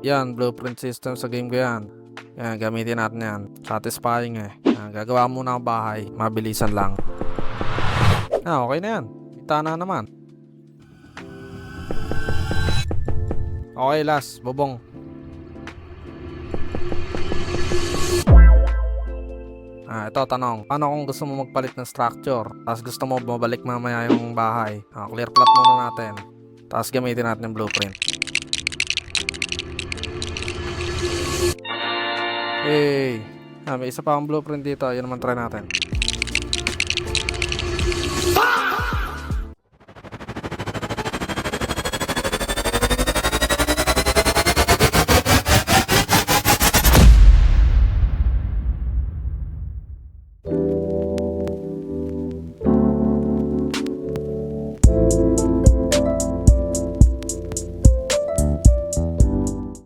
Yan, blueprint system sa game ko yan. Yan, gamitin natin yan. Satisfying eh. Yan, gagawa muna ng bahay. Mabilisan lang. Okay na yan. Kita na naman. Okay, last. Bubong. Ito tanong. Paano kung gusto mo magpalit ng structure? Tapos gusto mo bumabalik mamaya yung bahay? Clear plot muna natin. Tapos gamitin natin yung blueprint. Hey, may isa pa akong blueprint dito. Yun naman try natin.